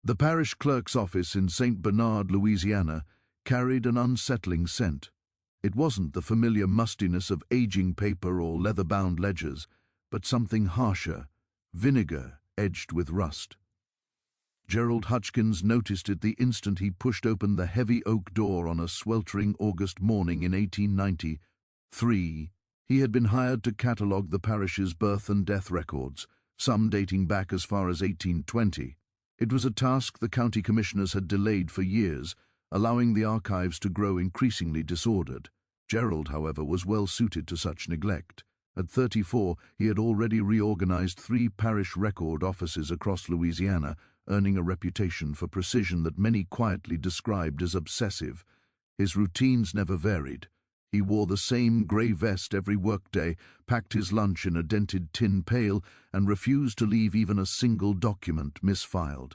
The parish clerk's office in St. Bernard, Louisiana, carried an unsettling scent. It wasn't the familiar mustiness of aging paper or leather-bound ledgers, but something harsher, vinegar edged with rust. Gerald Hutchkins noticed it the instant he pushed open the heavy oak door on a sweltering August morning in 1893. He had been hired to catalogue the parish's birth and death records, some dating back as far as 1820. It was a task the county commissioners had delayed for years, allowing the archives to grow increasingly disordered. Gerald, however, was well suited to such neglect. At 34, he had already reorganized 3 parish record offices across Louisiana, earning a reputation for precision that many quietly described as obsessive. His routines never varied. He wore the same grey vest every workday, packed his lunch in a dented tin pail, and refused to leave even a single document misfiled.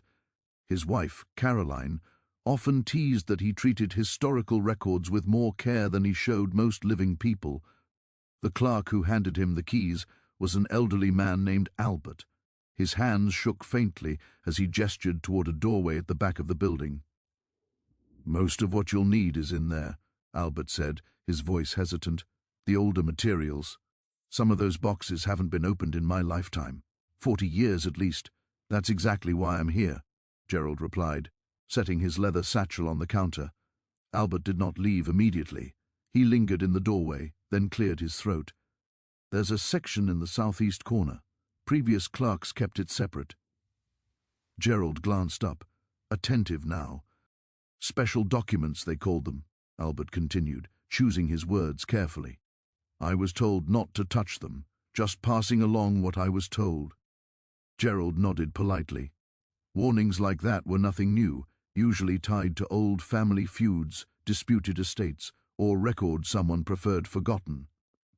His wife, Caroline, often teased that he treated historical records with more care than he showed most living people. The clerk who handed him the keys was an elderly man named Albert. His hands shook faintly as he gestured toward a doorway at the back of the building. "Most of what you'll need is in there," Albert said, his voice hesitant. "The older materials. Some of those boxes haven't been opened in my lifetime. 40 years at least. That's exactly why I'm here," Gerald replied, setting his leather satchel on the counter. Albert did not leave immediately. He lingered in the doorway, then cleared his throat. "There's a section in the southeast corner. Previous clerks kept it separate." Gerald glanced up, attentive now. "Special documents, they called them," Albert continued, choosing his words carefully. "I was told not to touch them, just passing along what I was told." Gerald nodded politely. Warnings like that were nothing new, usually tied to old family feuds, disputed estates, or records someone preferred forgotten.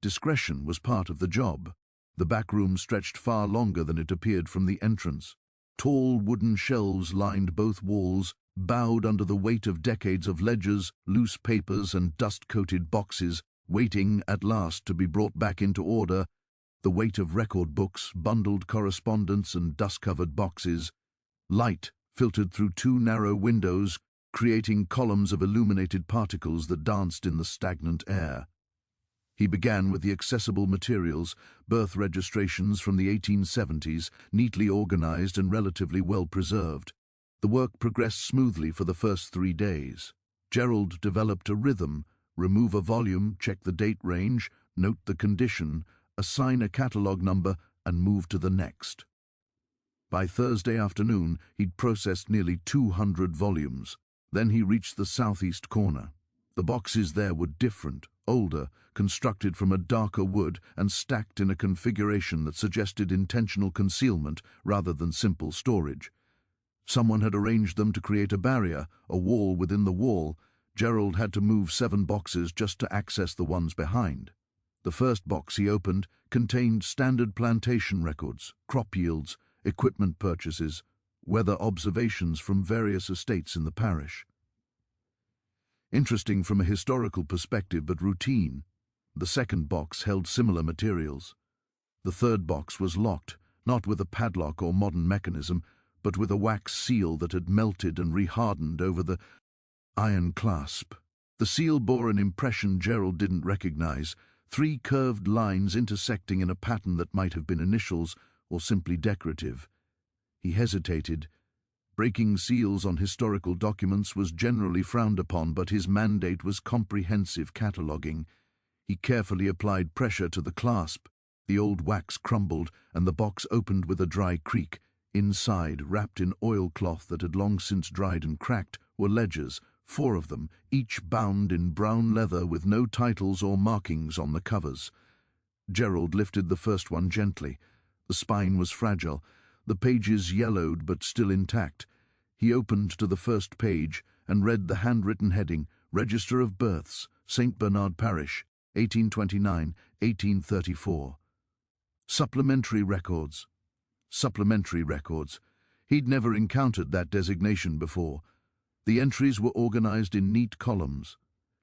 Discretion was part of the job. The back room stretched far longer than it appeared from the entrance. Tall wooden shelves lined both walls, bowed under the weight of decades of ledgers, loose papers, and dust-coated boxes, waiting at last to be brought back into order, the weight of record books, bundled correspondence, and dust-covered boxes. Light filtered through 2 narrow windows, creating columns of illuminated particles that danced in the stagnant air. He began with the accessible materials, birth registrations from the 1870s, neatly organized and relatively well preserved. The work progressed smoothly for the first 3 days. Gerald developed a rhythm: remove a volume, check the date range, note the condition, assign a catalog number, and move to the next. By Thursday afternoon, he'd processed nearly 200 volumes. Then he reached the southeast corner. The boxes there were different, older, constructed from a darker wood and stacked in a configuration that suggested intentional concealment rather than simple storage. Someone had arranged them to create a barrier, a wall within the wall. Gerald had to move 7 boxes just to access the ones behind. The first box he opened contained standard plantation records, crop yields, equipment purchases, weather observations from various estates in the parish. Interesting from a historical perspective, but routine. The second box held similar materials. The third box was locked, not with a padlock or modern mechanism, but with a wax seal that had melted and rehardened over the iron clasp. The seal bore an impression Gerald didn't recognize: 3 curved lines intersecting in a pattern that might have been initials or simply decorative. He hesitated. Breaking seals on historical documents was generally frowned upon, but his mandate was comprehensive cataloguing. He carefully applied pressure to the clasp. The old wax crumbled, and the box opened with a dry creak. Inside, wrapped in oilcloth that had long since dried and cracked, were ledgers, 4 of them, each bound in brown leather with no titles or markings on the covers. Gerald lifted the first one gently. The spine was fragile, the pages yellowed but still intact. He opened to the first page and read the handwritten heading: Register of Births, St. Bernard Parish, 1829-1834. Supplementary records. Supplementary records. He'd never encountered that designation before. The entries were organized in neat columns: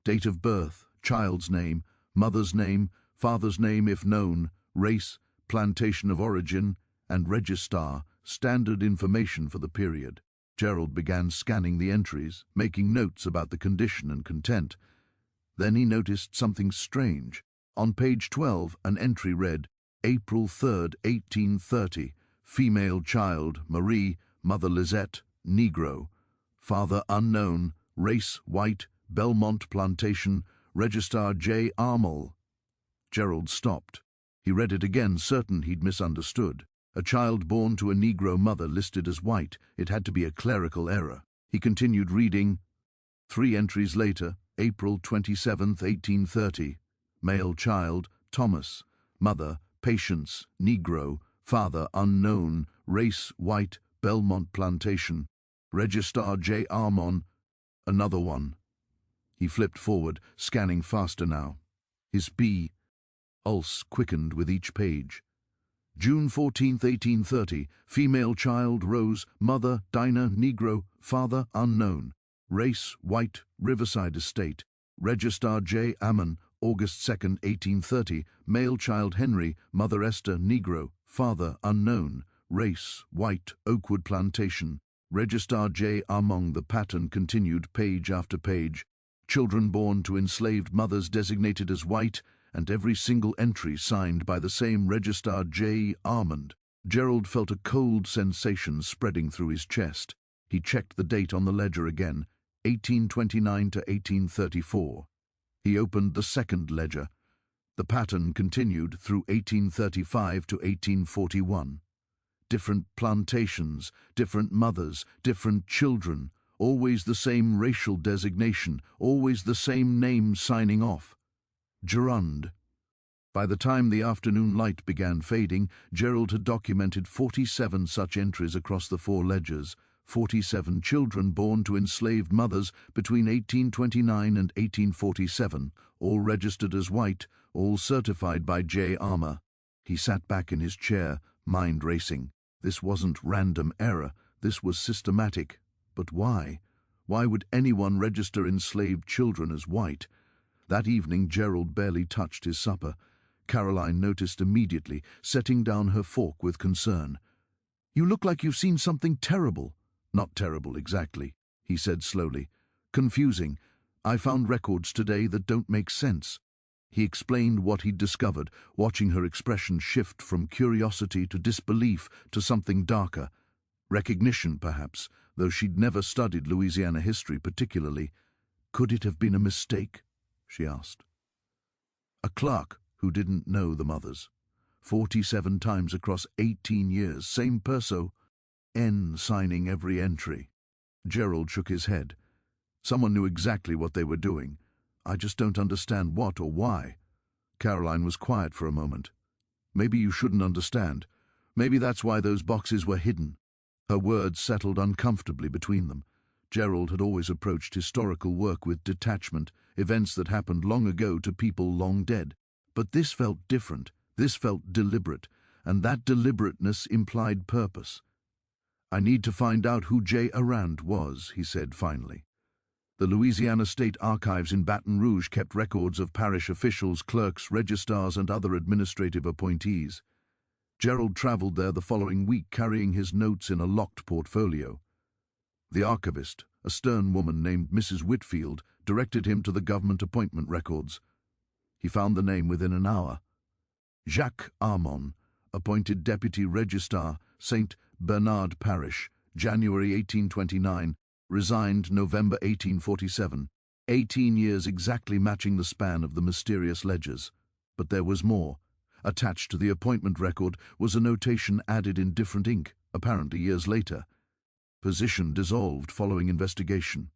date of birth, child's name, mother's name, father's name if known, race, plantation of origin, and registar, standard information for the period. Gerald began scanning the entries, making notes about the condition and content. Then he noticed something strange. On page 12, an entry read, April 3rd, 1830, female child, Marie, mother Lizette, Negro, father unknown, race white, Belmont Plantation, Registrar J. Armol. Gerald stopped. He read it again, certain he'd misunderstood. A child born to a Negro mother listed as white. It had to be a clerical error. He continued reading. 3 entries later, April 27th, 1830. Male child, Thomas. Mother, Patience, Negro. Father, unknown. Race, white, Belmont Plantation. Registrar J. Armon. Another one. He flipped forward, scanning faster now. His pulse quickened with each page. June 14th, 1830. Female child, Rose. Mother, Dinah, Negro. Father, unknown. Race, white, Riverside Estate. Registrar J. Ammon, August 2nd, 1830. Male child, Henry. Mother, Esther, Negro. Father, unknown. Race, white, Oakwood Plantation. Registrar J. Among. The pattern continued page after page. Children born to enslaved mothers designated as white, and every single entry signed by the same Registrar J. Armand. Gerald felt a cold sensation spreading through his chest. He checked the date on the ledger again, 1829 to 1834. He opened the second ledger. The pattern continued through 1835 to 1841. Different plantations, different mothers, different children, always the same racial designation, always the same name signing off. Gerund. By the time the afternoon light began fading, Gerald had documented 47 such entries across the 4 ledgers, 47 children born to enslaved mothers between 1829 and 1847, all registered as white, all certified by J. Armour. He sat back in his chair, mind racing. This wasn't random error, this was systematic. But why? Why would anyone register enslaved children as white? That evening Gerald barely touched his supper. Caroline noticed immediately, setting down her fork with concern. "You look like you've seen something terrible." "Not terrible, exactly," he said slowly. "Confusing. I found records today that don't make sense." He explained what he'd discovered, watching her expression shift from curiosity to disbelief to something darker. Recognition, perhaps, though she'd never studied Louisiana history particularly. "Could it have been a mistake?" she asked. A clerk who didn't know the mothers. 47 times across 18 years, same perso, N signing every entry. Gerald shook his head. Someone knew exactly what they were doing. I just don't understand what or why. Caroline was quiet for a moment. "Maybe you shouldn't understand. Maybe that's why those boxes were hidden." Her words settled uncomfortably between them. Gerald had always approached historical work with detachment, events that happened long ago to people long dead. But this felt different, this felt deliberate, and that deliberateness implied purpose. "I need to find out who J. Arand was," he said finally. The Louisiana State Archives in Baton Rouge kept records of parish officials, clerks, registrars, and other administrative appointees. Gerald traveled there the following week, carrying his notes in a locked portfolio. The archivist, a stern woman named Mrs. Whitfield, directed him to the government appointment records. He found the name within an hour. Jacques Armon, appointed Deputy Registrar, St. Bernard Parish, January 1829, resigned November 1847. 18 years exactly matching the span of the mysterious ledgers. But there was more. Attached to the appointment record was a notation added in different ink, apparently years later. Position dissolved following investigation.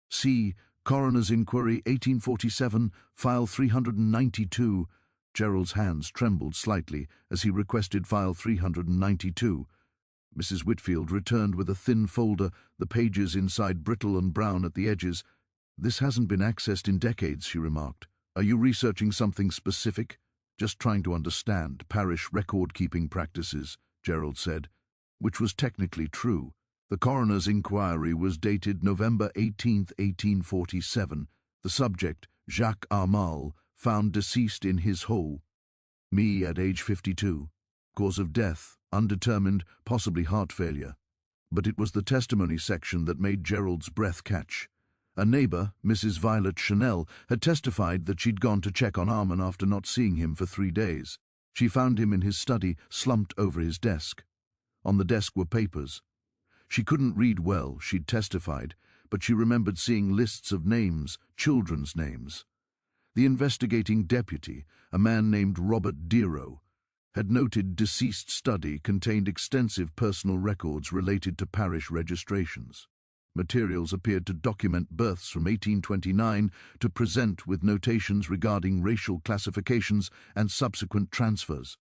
See Coroner's Inquiry 1847, File 392. Gerald's hands trembled slightly as he requested File 392. Mrs. Whitfield returned with a thin folder, the pages inside brittle and brown at the edges. "This hasn't been accessed in decades," she remarked. "Are you researching something specific?" "Just trying to understand parish record-keeping practices," Gerald said, which was technically true. The coroner's inquiry was dated November 18, 1847. The subject, Jacques Armal, found deceased in his home. Me at age 52. Cause of death, undetermined, possibly heart failure. But it was the testimony section that made Gerald's breath catch. A neighbor, Mrs. Violet Chanel, had testified that she'd gone to check on Armand after not seeing him for 3 days. She found him in his study, slumped over his desk. On the desk were papers. She couldn't read well, she'd testified, but she remembered seeing lists of names, children's names. The investigating deputy, a man named Robert Dero, had noted deceased study contained extensive personal records related to parish registrations. Materials appeared to document births from 1829 to present with notations regarding racial classifications and subsequent transfers.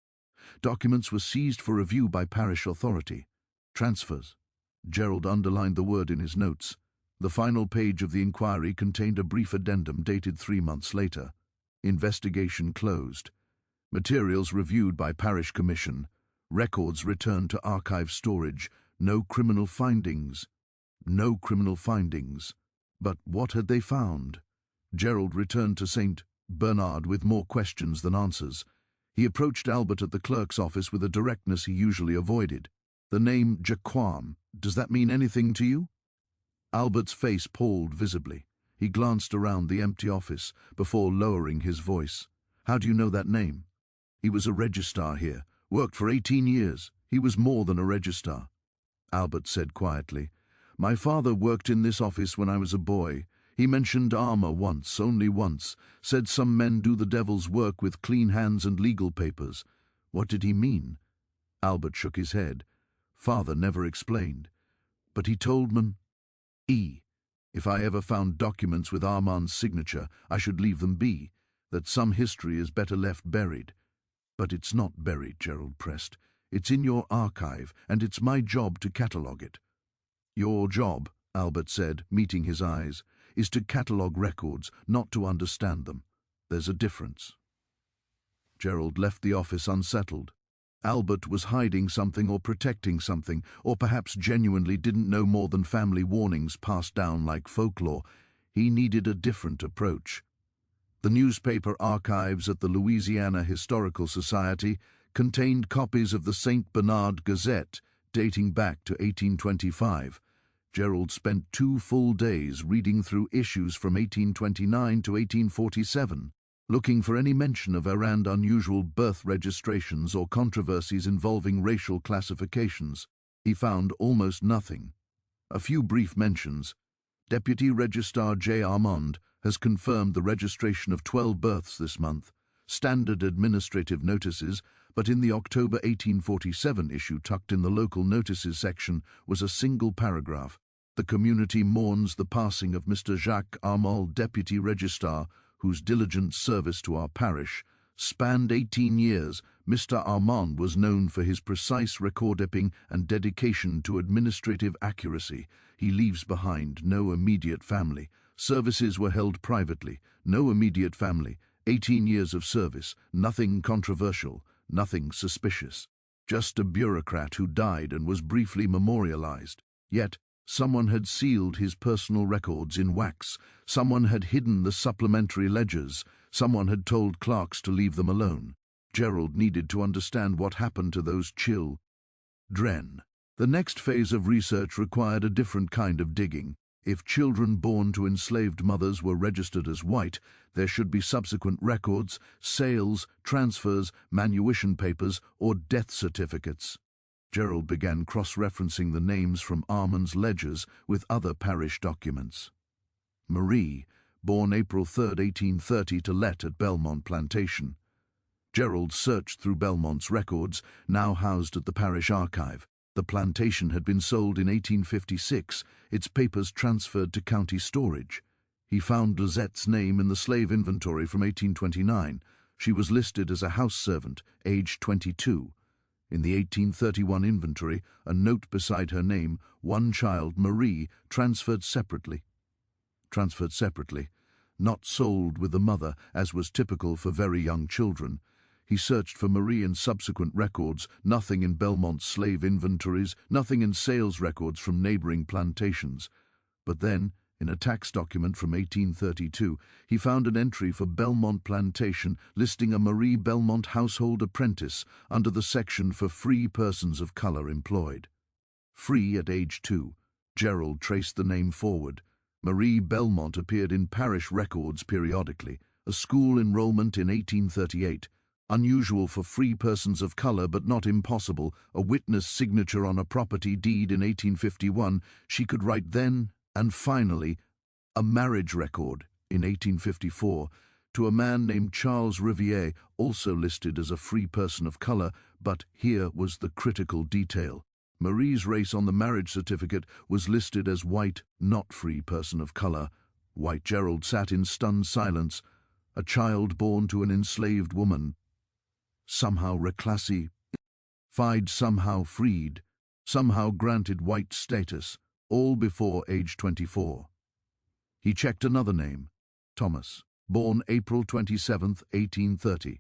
Documents were seized for review by parish authority. Transfers. Gerald underlined the word in his notes. The final page of the inquiry contained a brief addendum dated 3 months later. Investigation closed. Materials reviewed by parish commission. Records returned to archive storage. No criminal findings. No criminal findings. But what had they found? Gerald returned to St. Bernard with more questions than answers. He approached Albert at the clerk's office with a directness he usually avoided. The name Jaquam, does that mean anything to you? Albert's face palled visibly. He glanced around the empty office before lowering his voice. How do you know that name? He was a registrar here, worked for 18 years. He was more than a registrar. Albert said quietly, My father worked in this office when I was a boy. He mentioned armor once, only once, said some men do the devil's work with clean hands and legal papers. What did he mean? Albert shook his head. Father never explained. But he told me, if I ever found documents with Armand's signature, I should leave them be, that some history is better left buried. But it's not buried, Gerald pressed. It's in your archive, and it's my job to catalogue it. Your job, Albert said, meeting his eyes, is to catalogue records, not to understand them. There's a difference. Gerald left the office unsettled. Albert was hiding something or protecting something, or perhaps genuinely didn't know more than family warnings passed down like folklore. He needed a different approach. The newspaper archives at the Louisiana Historical Society contained copies of the St. Bernard Gazette dating back to 1825. Gerald spent 2 full days reading through issues from 1829 to 1847. Looking for any mention of errand unusual birth registrations or controversies involving racial classifications. He found almost nothing. A few brief mentions. Deputy Registrar J. Armand has confirmed the registration of 12 births this month, standard administrative notices, but in the October 1847 issue tucked in the local notices section was a single paragraph. The community mourns the passing of Mr. Jacques Armand, Deputy Registrar, whose diligent service to our parish spanned 18 years. Mr. Armand was known for his precise recordkeeping and dedication to administrative accuracy. He leaves behind no immediate family. Services were held privately. No immediate family. 18 years of service. Nothing controversial. Nothing suspicious. Just a bureaucrat who died and was briefly memorialized. Yet, someone had sealed his personal records in wax. Someone had hidden the supplementary ledgers. Someone had told clerks to leave them alone. Gerald needed to understand what happened to those children. The next phase of research required a different kind of digging. If children born to enslaved mothers were registered as white, there should be subsequent records, sales, transfers, manumission papers, or death certificates. Gerald began cross-referencing the names from Armand's ledgers with other parish documents. Marie, born April 3, 1830 to let at Belmont Plantation. Gerald searched through Belmont's records, now housed at the parish archive. The plantation had been sold in 1856, its papers transferred to county storage. He found Lizette's name in the slave inventory from 1829. She was listed as a house servant, aged 22. In the 1831 inventory, a note beside her name, one child, Marie, transferred separately. Not sold with the mother, as was typical for very young children. He searched for Marie in subsequent records, nothing in Belmont's slave inventories, nothing in sales records from neighboring plantations. But then, in a tax document from 1832, he found an entry for Belmont Plantation listing a Marie Belmont household apprentice under the section for free persons of color employed. free at age 2. Gerald traced the name forward. Marie Belmont appeared in parish records periodically. A school enrollment in 1838. Unusual for free persons of color, but not impossible. A witness signature on a property deed in 1851. She could write then. And finally, a marriage record in 1854 to a man named Charles Riviere, also listed as a free person of color, but here was the critical detail. Marie's race on the marriage certificate was listed as white, not free person of color. White. Gerald sat in stunned silence. A child born to an enslaved woman. Somehow reclassified, somehow freed, somehow granted white status, all before age 24. He checked another name, Thomas, born April 27, 1830.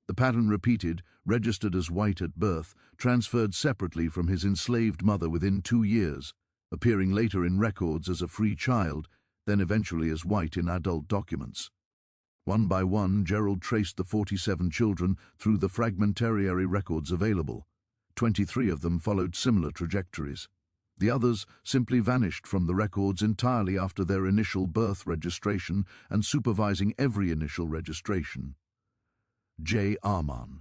The pattern repeated, registered as white at birth, transferred separately from his enslaved mother within 2 years, appearing later in records as a free child, then eventually as white in adult documents. One by one, Gerald traced the 47 children through the fragmentary records available. 23 of them followed similar trajectories. The others simply vanished from the records entirely after their initial birth registration and supervising every initial registration. J. Arman.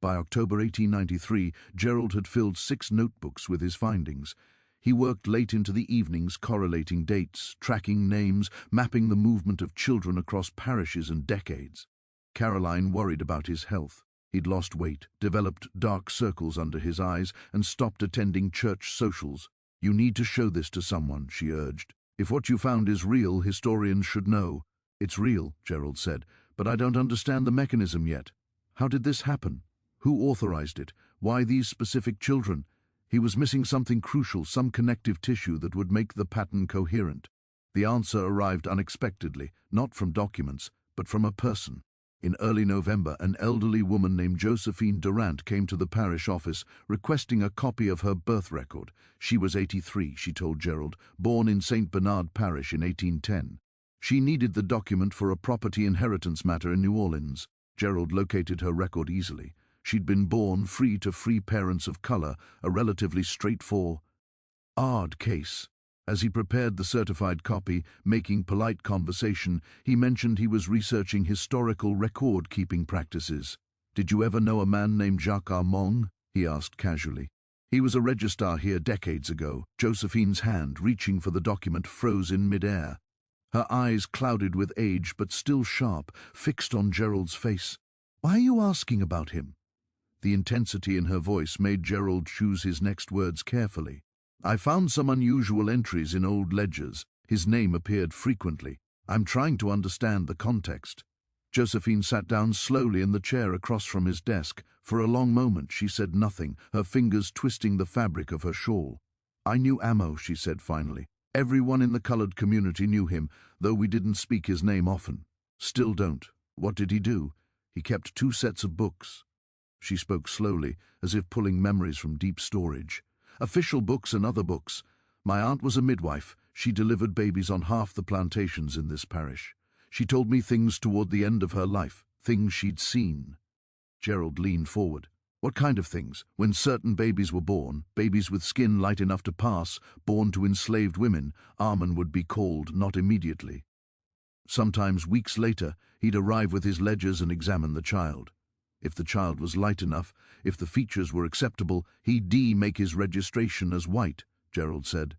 By October 1893, Gerald had filled 6 notebooks with his findings. He worked late into the evenings correlating dates, tracking names, mapping the movement of children across parishes and decades. Caroline worried about his health. He'd lost weight, developed dark circles under his eyes, and stopped attending church socials. "You need to show this to someone," she urged. "If what you found is real, historians should know." "It's real," Gerald said, "but I don't understand the mechanism yet. How did this happen? Who authorized it? Why these specific children?" He was missing something crucial, some connective tissue that would make the pattern coherent. The answer arrived unexpectedly, not from documents, but from a person. In early November, an elderly woman named Josephine Durant came to the parish office, requesting a copy of her birth record. She was 83, she told Gerald, born in St. Bernard Parish in 1810. She needed the document for a property inheritance matter in New Orleans. Gerald located her record easily. She'd been born free to free parents of color, a relatively straightforward case. As he prepared the certified copy, making polite conversation, he mentioned he was researching historical record-keeping practices. "Did you ever know a man named Jacques Armand?" he asked casually. "He was a registrar here decades ago." Josephine's hand, reaching for the document, froze in midair. Her eyes, clouded with age but still sharp, fixed on Gerald's face. "Why are you asking about him?" The intensity in her voice made Gerald choose his next words carefully. "I found some unusual entries in old ledgers. His name appeared frequently. I'm trying to understand the context." Josephine sat down slowly in the chair across from his desk. For a long moment she said nothing, her fingers twisting the fabric of her shawl. "I knew Amo," she said finally. "Everyone in the colored community knew him, though we didn't speak his name often. Still don't. What did he do? He kept 2 sets of books." She spoke slowly, as if pulling memories from deep storage. "Official books and other books. My aunt was a midwife. She delivered babies on half the plantations in this parish. She told me things toward the end of her life, things she'd seen." Gerald leaned forward. "What kind of things?" "When certain babies were born, babies with skin light enough to pass, born to enslaved women, Arman would be called, not immediately. Sometimes weeks later, he'd arrive with his ledgers and examine the child. If the child was light enough, if the features were acceptable, he'd make his registration as white," Gerald said.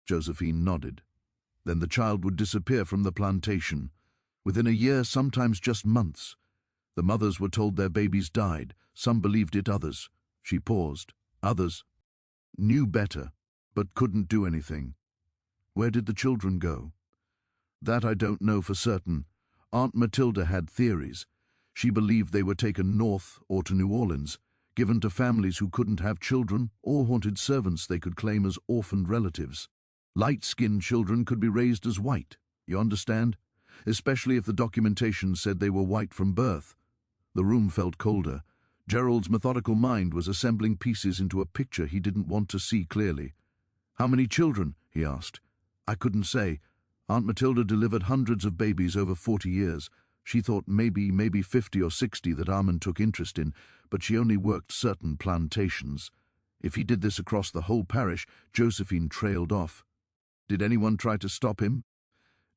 Josephine nodded. "Then the child would disappear from the plantation. Within a year, sometimes just months. The mothers were told their babies died. Some believed it, others." She paused. "Others knew better, but couldn't do anything. Where did the children go?" "That I don't know for certain. Aunt Matilda had theories. She believed they were taken north or to New Orleans, given to families who couldn't have children or haunted servants they could claim as orphaned relatives. Light-skinned children could be raised as white, you understand? Especially if the documentation said they were white from birth." The room felt colder. Gerald's methodical mind was assembling pieces into a picture he didn't want to see clearly. "How many children?" he asked. "I couldn't say. Aunt Matilda delivered hundreds of babies over 40 years. She thought maybe 50 or 60 that Arman took interest in, but she only worked certain plantations." If he did this across the whole parish, Josephine trailed off. Did anyone try to stop him?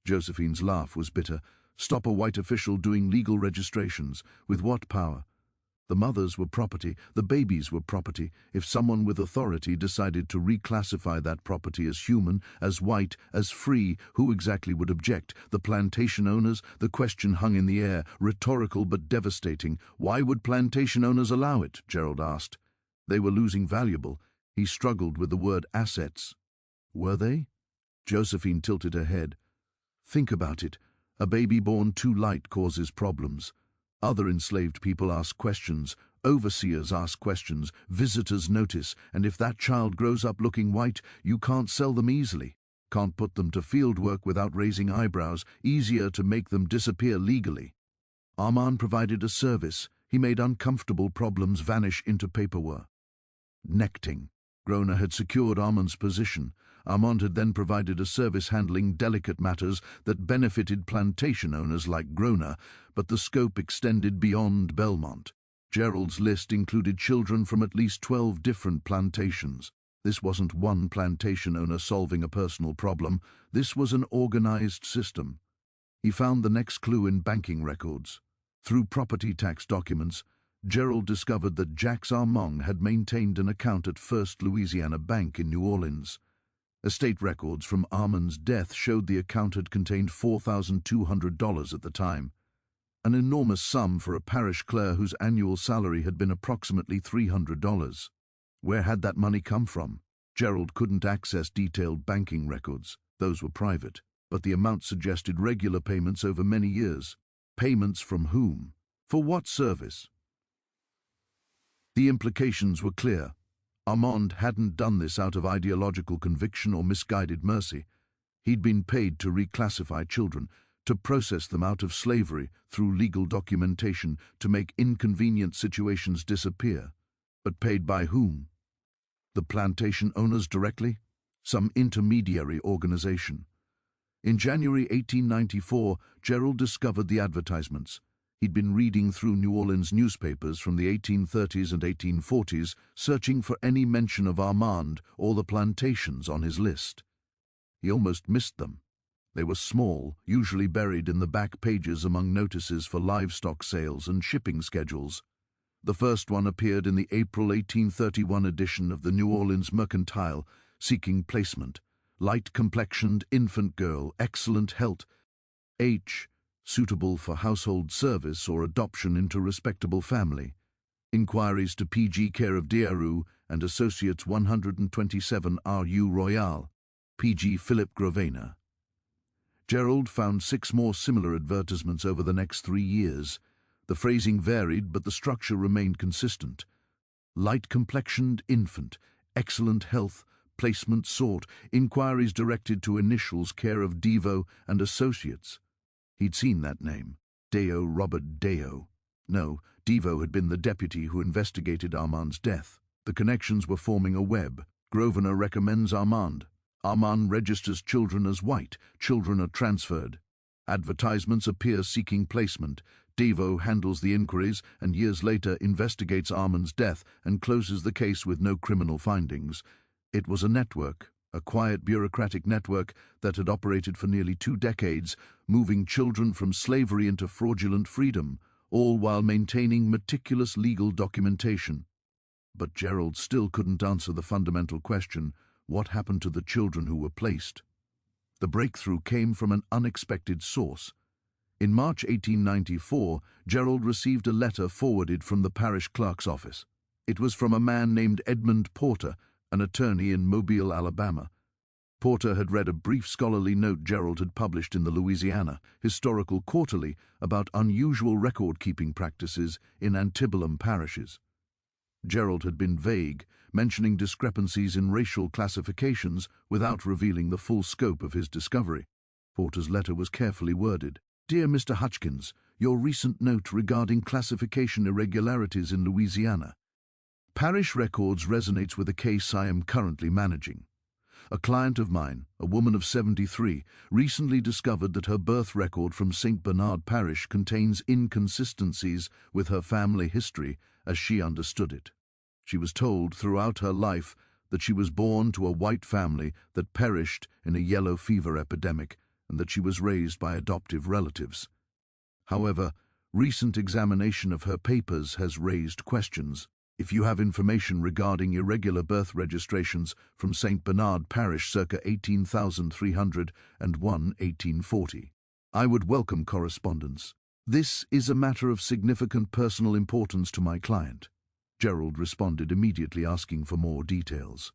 Josephine's laugh was bitter. Stop a white official doing legal registrations. With what power? The mothers were property, the babies were property. If someone with authority decided to reclassify that property as human, as white, as free, who exactly would object? The plantation owners? The question hung in the air, rhetorical but devastating. Why would plantation owners allow it? Gerald asked. They were losing valuable. He struggled with the word assets. Were they? Josephine tilted her head. Think about it. A baby born too light causes problems. Other enslaved people ask questions, overseers ask questions, visitors notice, and if that child grows up looking white, you can't sell them easily. Can't put them to field work without raising eyebrows, easier to make them disappear legally. Armand provided a service. He made uncomfortable problems vanish into paperwork. Necting. Groner had secured Armand's position. Armand had then provided a service handling delicate matters that benefited plantation owners like Groner, but the scope extended beyond Belmont. Gerald's list included children from at least 12 different plantations. This wasn't one plantation owner solving a personal problem. This was an organized system. He found the next clue in banking records. Through property tax documents, Gerald discovered that Jacques Armand had maintained an account at First Louisiana Bank in New Orleans. Estate records from Armand's death showed the account had contained $4,200 at the time, an enormous sum for a parish clerk whose annual salary had been approximately $300. Where had that money come from? Gerald couldn't access detailed banking records. Those were private, but the amount suggested regular payments over many years. Payments from whom? For what service? The implications were clear. Armand hadn't done this out of ideological conviction or misguided mercy. He'd been paid to reclassify children, to process them out of slavery through legal documentation, to make inconvenient situations disappear. But paid by whom? The plantation owners directly? Some intermediary organization? In January 1894, Gerald discovered the advertisements. He'd been reading through New Orleans newspapers from the 1830s and 1840s, searching for any mention of Armand or the plantations on his list. He almost missed them. They were small, usually buried in the back pages among notices for livestock sales and shipping schedules. The first one appeared in the April 1831 edition of the New Orleans Mercantile, seeking placement. Light-complexioned infant girl, excellent health. H. Suitable for household service or adoption into respectable family. Inquiries to P.G. care of Diarou and Associates 127 Rue Royale. P.G. Philip Gravena. Gerald found 6 more similar advertisements over the next 3 years. The phrasing varied, but the structure remained consistent. Light-complexioned infant, excellent health, placement sought, inquiries directed to initials care of Devo and Associates. He'd seen that name. Deo Robert Deo. No, Devo had been the deputy who investigated Armand's death. The connections were forming a web. Grosvenor recommends Armand. Armand registers children as white. Children are transferred. Advertisements appear seeking placement. Devo handles the inquiries and years later investigates Armand's death and closes the case with no criminal findings. It was a network. A quiet bureaucratic network that had operated for nearly 2 decades, moving children from slavery into fraudulent freedom, all while maintaining meticulous legal documentation. But Gerald still couldn't answer the fundamental question, what happened to the children who were placed? The breakthrough came from an unexpected source. In March 1894, Gerald received a letter forwarded from the parish clerk's office. It was from a man named Edmund Porter, an attorney in Mobile, Alabama. Porter had read a brief scholarly note Gerald had published in the Louisiana Historical Quarterly about unusual record-keeping practices in antebellum parishes. Gerald had been vague, mentioning discrepancies in racial classifications without revealing the full scope of his discovery. Porter's letter was carefully worded. Dear Mr. Hutchkins, your recent note regarding classification irregularities in Louisiana. Parish records resonates with a case I am currently managing. A client of mine, a woman of 73, recently discovered that her birth record from St. Bernard Parish contains inconsistencies with her family history as she understood it. She was told throughout her life that she was born to a white family that perished in a yellow fever epidemic and that she was raised by adoptive relatives. However, recent examination of her papers has raised questions. If you have information regarding irregular birth registrations from St. Bernard Parish circa 18,300 and 1840, I would welcome correspondence. This is a matter of significant personal importance to my client. Gerald responded immediately, asking for more details.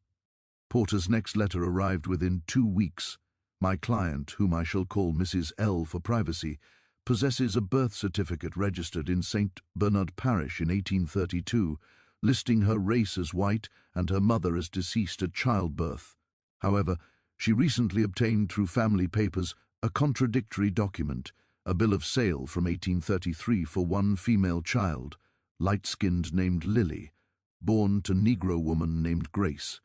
Porter's next letter arrived within 2 weeks. My client, whom I shall call Mrs. L for privacy, possesses a birth certificate registered in St. Bernard Parish in 1832, listing her race as white and her mother as deceased at childbirth. However, she recently obtained through family papers a contradictory document, a bill of sale from 1833 for one female child, light-skinned, named Lily, born to Negro woman named Grace.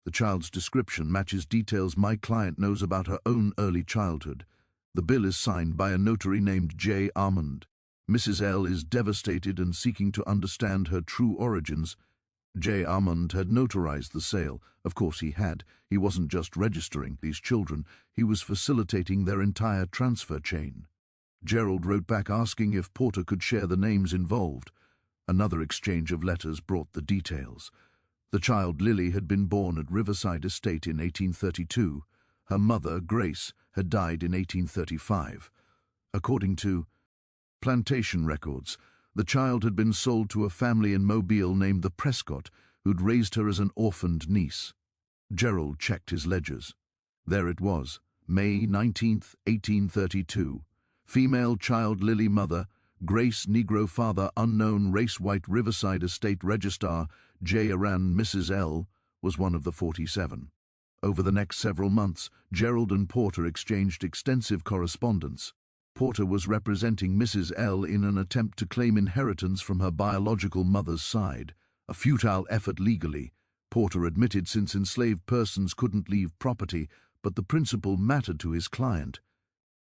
The child's description matches details my client knows about her own early childhood. The bill is signed by a notary named J. Armand. Mrs. L is devastated and seeking to understand her true origins. J. Armand had notarized the sale. Of course he had. He wasn't just registering these children, he was facilitating their entire transfer chain. Gerald wrote back asking if Porter could share the names involved. Another exchange of letters brought the details. The child Lily had been born at Riverside Estate in 1832. Her mother, Grace, had died in 1835. According to plantation records, the child had been sold to a family in Mobile named the Prescott, who'd raised her as an orphaned niece. Gerald checked his ledgers. There it was, May 19, 1832. Female child Lily mother, Grace Negro father unknown race white Riverside Estate registrar J. Aran Mrs. L. was one of the 47. Over the next several months, Gerald and Porter exchanged extensive correspondence. Porter was representing Mrs. L in an attempt to claim inheritance from her biological mother's side, a futile effort legally. Porter admitted since enslaved persons couldn't leave property, but the principle mattered to his client.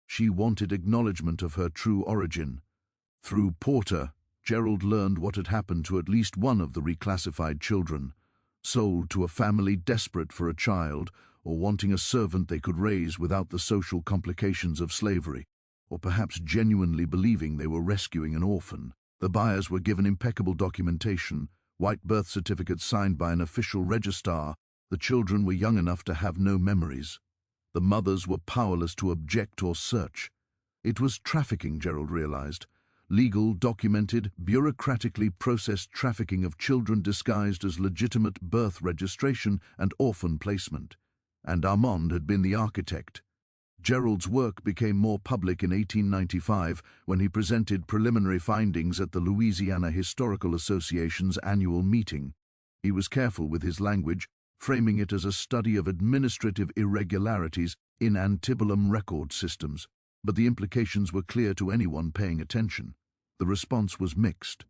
She wanted acknowledgement of her true origin. Through Porter, Gerald learned what had happened to at least one of the reclassified children, sold to a family desperate for a child or wanting a servant they could raise without the social complications of slavery, or perhaps genuinely believing they were rescuing an orphan. The buyers were given impeccable documentation, white birth certificates signed by an official registrar. The children were young enough to have no memories. The mothers were powerless to object or search. It was trafficking, Gerald realized. Legal, documented, bureaucratically processed trafficking of children disguised as legitimate birth registration and orphan placement. And Armand had been the architect. Gerald's work became more public in 1895 when he presented preliminary findings at the Louisiana Historical Association's annual meeting. He was careful with his language, framing it as a study of administrative irregularities in antebellum record systems, but the implications were clear to anyone paying attention. The response was mixed.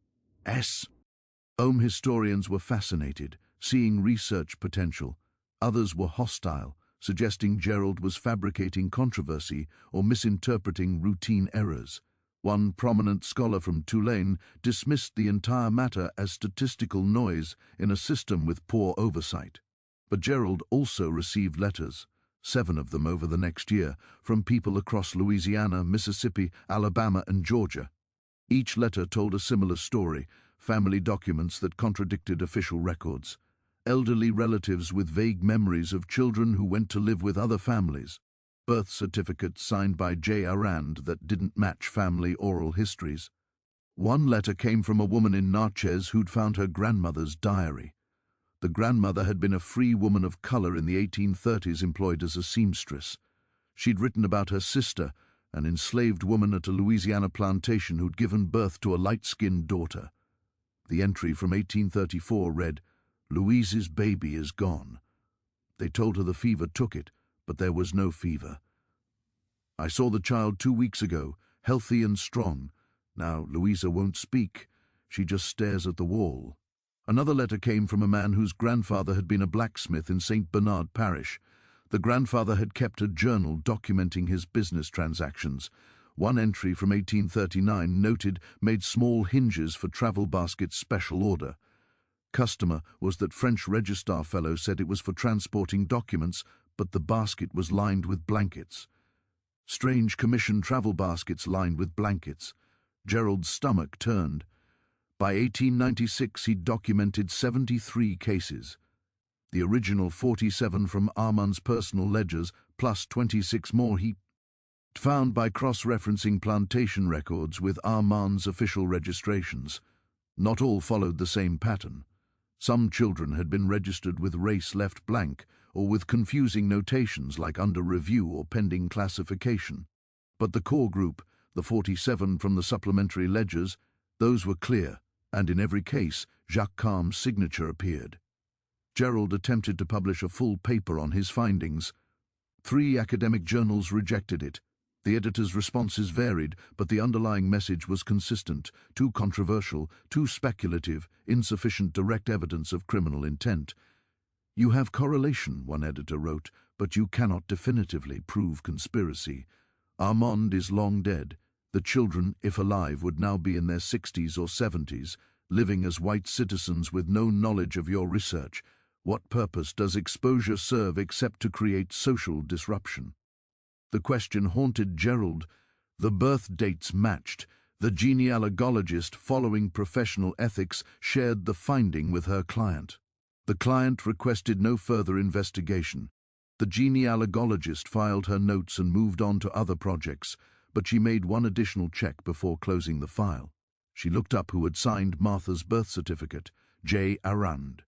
Some historians were fascinated, seeing research potential. Others were hostile, suggesting Gerald was fabricating controversy or misinterpreting routine errors. One prominent scholar from Tulane dismissed the entire matter as statistical noise in a system with poor oversight. But Gerald also received letters, 7 of them over the next year, from people across Louisiana, Mississippi, Alabama, and Georgia. Each letter told a similar story, family documents that contradicted official records, elderly relatives with vague memories of children who went to live with other families, birth certificates signed by J. Arand that didn't match family oral histories. One letter came from a woman in Natchez who'd found her grandmother's diary. The grandmother had been a free woman of color in the 1830s employed as a seamstress. She'd written about her sister, an enslaved woman at a Louisiana plantation who'd given birth to a light-skinned daughter. The entry from 1834 read, "Louise's baby is gone. They told her the fever took it, but there was no fever. I saw the child 2 weeks ago, healthy and strong. Now Louisa won't speak. She just stares at the wall." Another letter came from a man whose grandfather had been a blacksmith in St. Bernard Parish. The grandfather had kept a journal documenting his business transactions. One entry from 1839 noted made small hinges for travel baskets special order. customer was that French registrar fellow said it was for transporting documents, but the basket was lined with blankets. Strange commission travel baskets lined with blankets. Gerald's stomach turned. By 1896 he'd documented 73 cases. The original 47 from Armand's personal ledgers, plus 26 more he found by cross-referencing plantation records with Armand's official registrations. Not all followed the same pattern. Some children had been registered with race left blank, or with confusing notations like under review or pending classification. But the core group, the 47 from the supplementary ledgers, those were clear, and in every case, Jacques Calme's signature appeared. Gerald attempted to publish a full paper on his findings. 3 academic journals rejected it. The editor's responses varied, but the underlying message was consistent: too controversial, too speculative, insufficient direct evidence of criminal intent. "You have correlation," one editor wrote, "but you cannot definitively prove conspiracy. Armand is long dead. The children, if alive, would now be in their 60s or 70s, living as white citizens with no knowledge of your research. What purpose does exposure serve except to create social disruption?" The question haunted Gerald. The birth dates matched. The genealogist, following professional ethics, shared the finding with her client. The client requested no further investigation. The genealogist filed her notes and moved on to other projects, but she made one additional check before closing the file. She looked up who had signed Martha's birth certificate: J. Arand.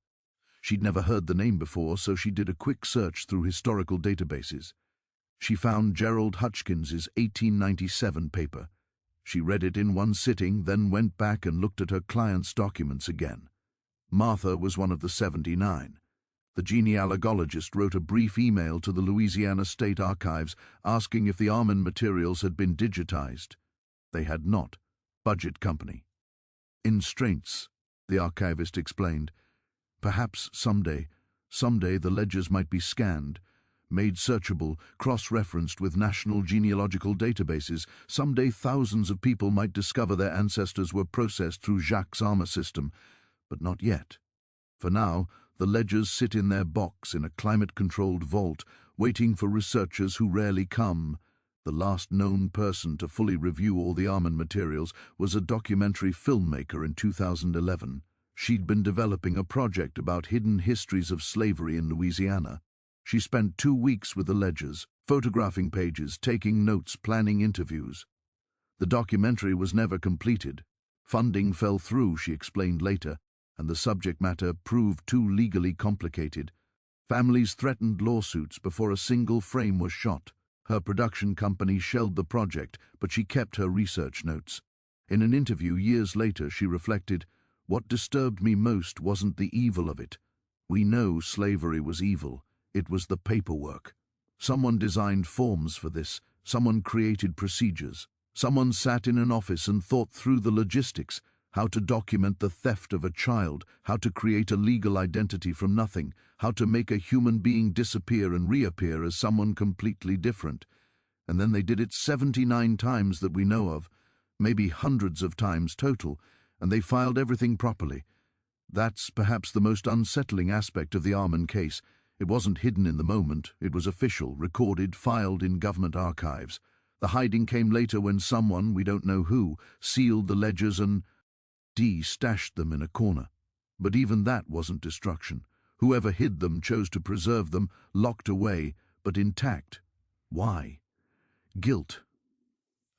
She'd never heard the name before, so she did a quick search through historical databases. She found Gerald Hutchins's 1897 paper. She read it in one sitting, then went back and looked at her client's documents again. Martha was one of the 79. The genealogist wrote a brief email to the Louisiana State Archives asking if the Armand materials had been digitized. They had not. Budget company. "Instraints," the archivist explained. "Perhaps someday the ledgers might be scanned, made searchable, cross-referenced with national genealogical databases. Someday thousands of people might discover their ancestors were processed through Jacques' armor system, but not yet. For now, the ledgers sit in their box in a climate-controlled vault, waiting for researchers who rarely come. The last known person to fully review all the Armand materials was a documentary filmmaker in 2011. She'd been developing a project about hidden histories of slavery in Louisiana. She spent 2 weeks with the ledgers, photographing pages, taking notes, planning interviews. The documentary was never completed. Funding fell through, she explained later, and the subject matter proved too legally complicated. Families threatened lawsuits before a single frame was shot. Her production company shelved the project, but she kept her research notes. In an interview years later, she reflected, "What disturbed me most wasn't the evil of it. We know slavery was evil. It was the paperwork. Someone designed forms for this. Someone created procedures. Someone sat in an office and thought through the logistics, how to document the theft of a child, how to create a legal identity from nothing, how to make a human being disappear and reappear as someone completely different. And then they did it 79 times that we know of, maybe hundreds of times total, and they filed everything properly. That's perhaps the most unsettling aspect of the Armand case. It wasn't hidden in the moment. It was official, recorded, filed in government archives. The hiding came later when someone, we don't know who, sealed the ledgers and stashed them in a corner. But even that wasn't destruction. Whoever hid them chose to preserve them, locked away, but intact. Why? Guilt.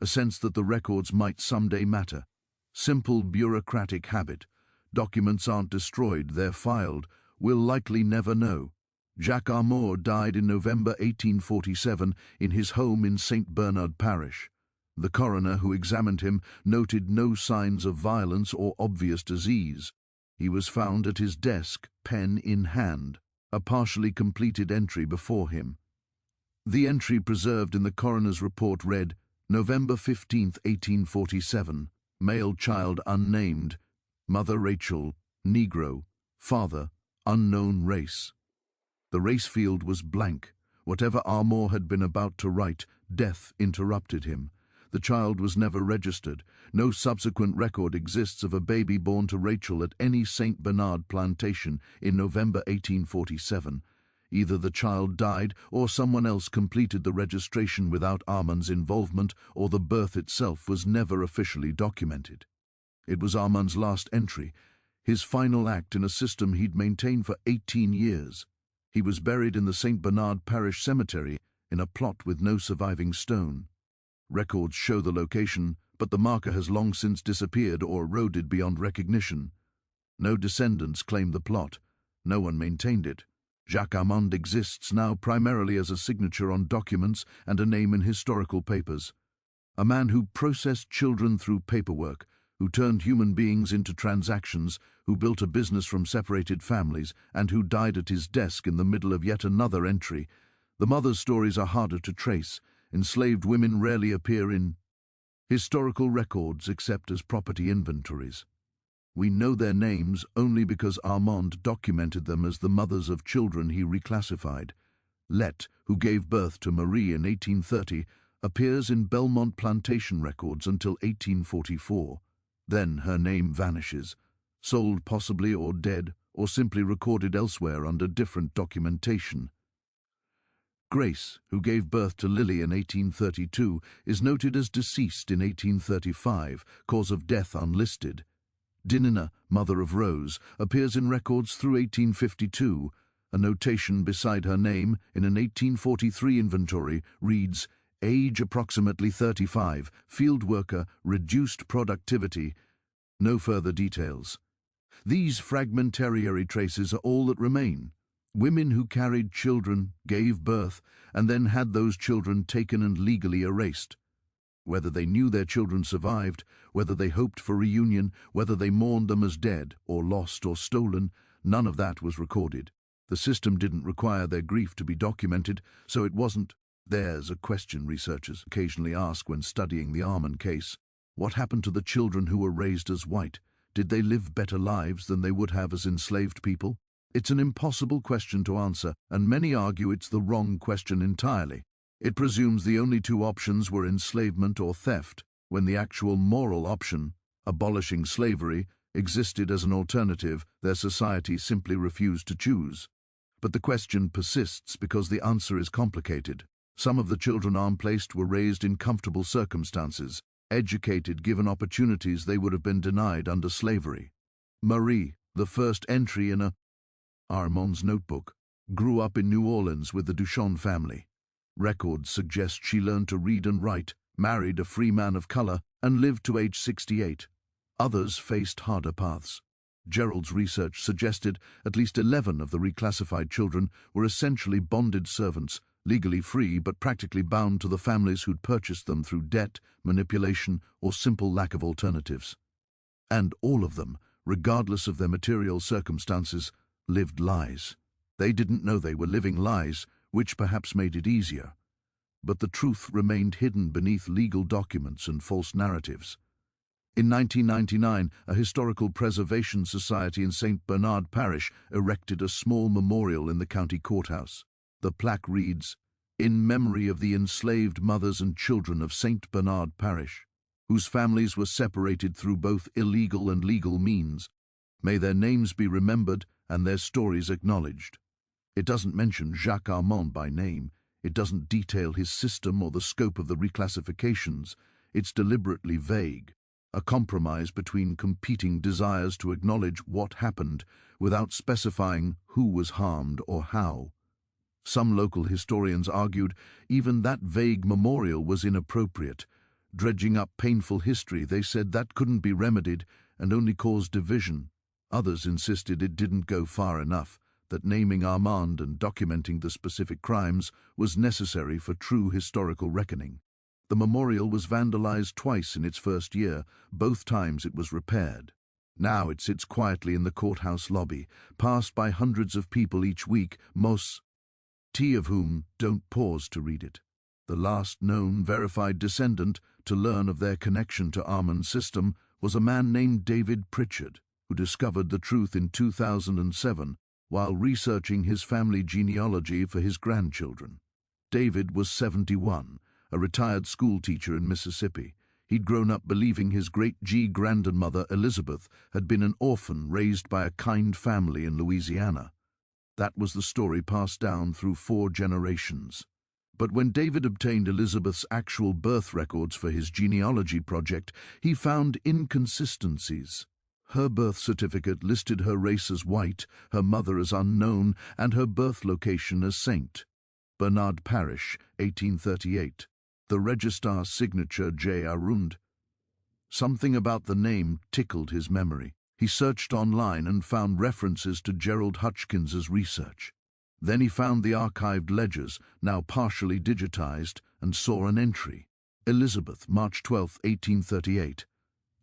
A sense that the records might someday matter. Simple bureaucratic habit. Documents aren't destroyed, they're filed. We'll likely never know. Jacques Armour died in November 1847 in his home in St. Bernard Parish. The coroner who examined him noted no signs of violence or obvious disease. He was found at his desk, pen in hand, a partially completed entry before him. The entry preserved in the coroner's report read, November 15, 1847, male child unnamed, mother Rachel, Negro, father, unknown race. The race field was blank. Whatever Armour had been about to write, death interrupted him. The child was never registered. No subsequent record exists of a baby born to Rachel at any St. Bernard plantation in November 1847. Either the child died or someone else completed the registration without Armand's involvement, or the birth itself was never officially documented. It was Armand's last entry, his final act in a system he'd maintained for 18 years. He was buried in the St. Bernard Parish Cemetery in a plot with no surviving stone. Records show the location, but the marker has long since disappeared or eroded beyond recognition. No descendants claim the plot. No one maintained it. Jacques Armand exists now primarily as a signature on documents and a name in historical papers. A man who processed children through paperwork, who turned human beings into transactions, who built a business from separated families, and who died at his desk in the middle of yet another entry. The mother's stories are harder to trace. Enslaved women rarely appear in historical records except as property inventories. We know their names only because Armand documented them as the mothers of children he reclassified. Lette, who gave birth to Marie in 1830, appears in Belmont plantation records until 1844. Then her name vanishes, sold possibly or dead, or simply recorded elsewhere under different documentation. Grace, who gave birth to Lily in 1832, is noted as deceased in 1835, cause of death unlisted. Dinina, mother of Rose, appears in records through 1852. A notation beside her name in an 1843 inventory reads, "Age approximately 35, field worker, reduced productivity." No further details. These fragmentary traces are all that remain. Women who carried children, gave birth, and then had those children taken and legally erased. Whether they knew their children survived, whether they hoped for reunion, whether they mourned them as dead, or lost or stolen, none of that was recorded. The system didn't require their grief to be documented, so it wasn't. There's a question researchers occasionally ask when studying the Armand case. What happened to the children who were raised as white? Did they live better lives than they would have as enslaved people? It's an impossible question to answer, and many argue it's the wrong question entirely. It presumes the only two options were enslavement or theft, when the actual moral option, abolishing slavery, existed as an alternative their society simply refused to choose. But the question persists because the answer is complicated. Some of the children Armand placed were raised in comfortable circumstances, educated given opportunities they would have been denied under slavery. Marie, the first entry in Armand's notebook, grew up in New Orleans with the Duchon family. Records suggest she learned to read and write, married a free man of color, and lived to age 68. Others faced harder paths. Gerald's research suggested at least 11 of the reclassified children were essentially bonded servants, legally free but practically bound to the families who'd purchased them through debt, manipulation, or simple lack of alternatives. And all of them, regardless of their material circumstances, lived lies. They didn't know they were living lies, which perhaps made it easier. But the truth remained hidden beneath legal documents and false narratives. In 1999, a historical preservation society in St. Bernard Parish erected a small memorial in the county courthouse. The plaque reads, "In memory of the enslaved mothers and children of St. Bernard Parish, whose families were separated through both illegal and legal means. May their names be remembered and their stories acknowledged." It doesn't mention Jacques Armand by name. It doesn't detail his system or the scope of the reclassifications. It's deliberately vague, a compromise between competing desires to acknowledge what happened without specifying who was harmed or how. Some local historians argued even that vague memorial was inappropriate. Dredging up painful history, they said that couldn't be remedied and only caused division. Others insisted it didn't go far enough, that naming Armand and documenting the specific crimes was necessary for true historical reckoning. The memorial was vandalized twice in its first year. Both times it was repaired. Now it sits quietly in the courthouse lobby, passed by hundreds of people each week, most of whom don't pause to read it. The last known verified descendant to learn of their connection to Armand's system was a man named David Pritchard, who discovered the truth in 2007 while researching his family genealogy for his grandchildren. David was 71, a retired schoolteacher in Mississippi. He'd grown up believing his great-grandmother Elizabeth had been an orphan raised by a kind family in Louisiana. That was the story passed down through 4 generations. But when David obtained Elizabeth's actual birth records for his genealogy project, he found inconsistencies. Her birth certificate listed her race as white, her mother as unknown, and her birth location as St. Bernard Parish, 1838. The registrar's signature J. Arund. Something about the name tickled his memory. He searched online and found references to Gerald Hutchins's research. Then he found the archived ledgers, now partially digitized, and saw an entry. Elizabeth, March 12, 1838.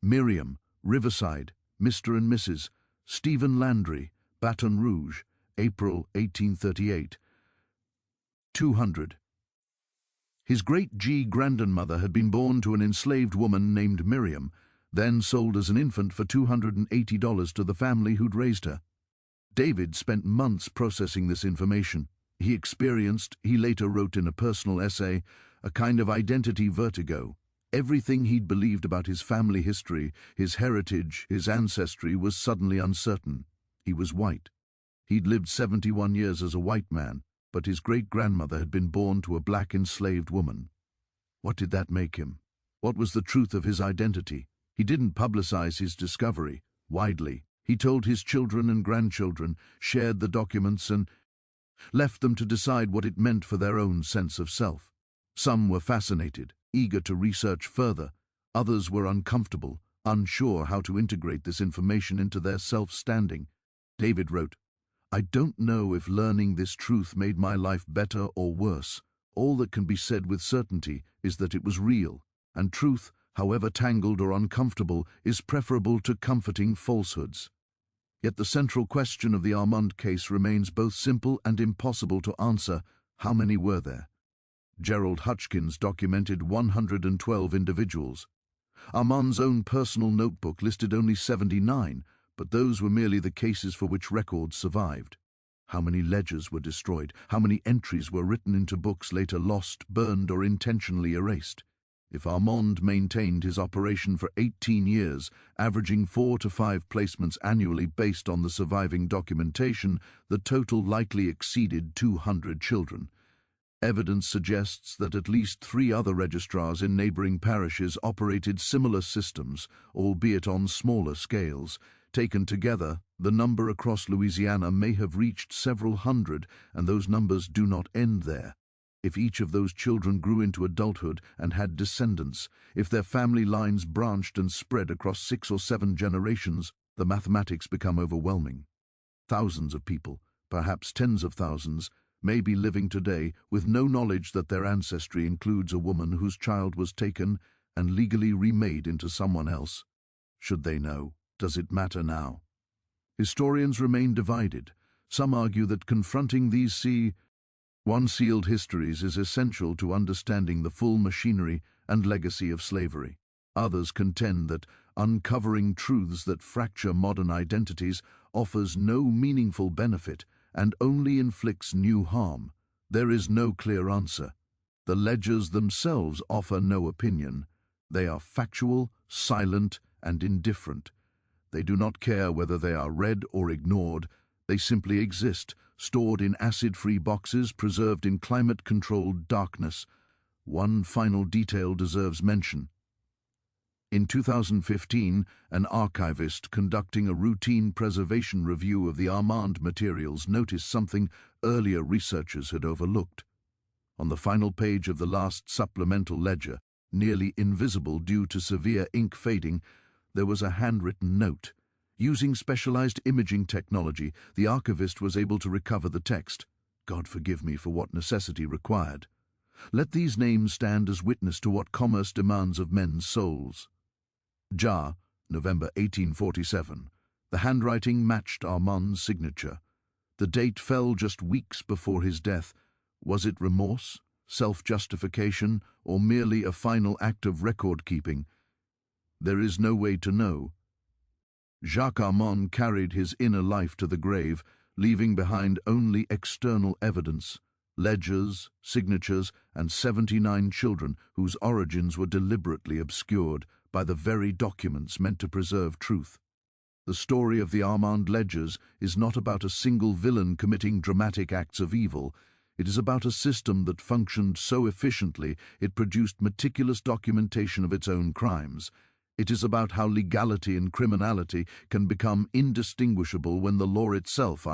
Miriam, Riverside, Mr. and Mrs. Stephen Landry, Baton Rouge, April 1838. 200. His great-grandmother had been born to an enslaved woman named Miriam, then sold as an infant for $280 to the family who'd raised her. David spent months processing this information. He later wrote in a personal essay, a kind of identity vertigo. Everything he'd believed about his family history, his heritage, his ancestry was suddenly uncertain. He was white. He'd lived 71 years as a white man, but his great-grandmother had been born to a black enslaved woman. What did that make him? What was the truth of his identity? He didn't publicize his discovery widely. He told his children and grandchildren, shared the documents, and left them to decide what it meant for their own sense of self. Some were fascinated, eager to research further. Others were uncomfortable, unsure how to integrate this information into their self-standing. David wrote, "I don't know if learning this truth made my life better or worse. All that can be said with certainty is that it was real, and truth, however tangled or uncomfortable, is preferable to comforting falsehoods." Yet the central question of the Armand case remains both simple and impossible to answer. How many were there? Gerald Hutchins documented 112 individuals. Armand's own personal notebook listed only 79, but those were merely the cases for which records survived. How many ledgers were destroyed? How many entries were written into books later lost, burned, or intentionally erased? If Armand maintained his operation for 18 years, averaging 4 to 5 placements annually based on the surviving documentation, the total likely exceeded 200 children. Evidence suggests that at least 3 other registrars in neighboring parishes operated similar systems, albeit on smaller scales. Taken together, the number across Louisiana may have reached several hundred, and those numbers do not end there. If each of those children grew into adulthood and had descendants, if their family lines branched and spread across 6 or 7 generations, the mathematics become overwhelming. Thousands of people, perhaps tens of thousands, may be living today with no knowledge that their ancestry includes a woman whose child was taken and legally remade into someone else. Should they know? Does it matter now? Historians remain divided. Some argue that confronting these unsealed histories is essential to understanding the full machinery and legacy of slavery. Others contend that uncovering truths that fracture modern identities offers no meaningful benefit and only inflicts new harm. There is no clear answer. The ledgers themselves offer no opinion. They are factual, silent, and indifferent. They do not care whether they are read or ignored. They simply exist, stored in acid-free boxes, preserved in climate-controlled darkness. One final detail deserves mention. In 2015, an archivist conducting a routine preservation review of the Armand materials noticed something earlier researchers had overlooked. On the final page of the last supplemental ledger, nearly invisible due to severe ink fading, there was a handwritten note. Using specialized imaging technology, the archivist was able to recover the text. God forgive me for what necessity required. Let these names stand as witness to what commerce demands of men's souls. Jar, November 1847. The handwriting matched Armand's signature. The date fell just weeks before his death. Was it remorse, self-justification, or merely a final act of record-keeping? There is no way to know. Jacques Armand carried his inner life to the grave, leaving behind only external evidence, ledgers, signatures, and 79 children whose origins were deliberately obscured by the very documents meant to preserve truth. The story of the Armand ledgers is not about a single villain committing dramatic acts of evil. It is about a system that functioned so efficiently it produced meticulous documentation of its own crimes. It is about how legality and criminality can become indistinguishable when the law itself,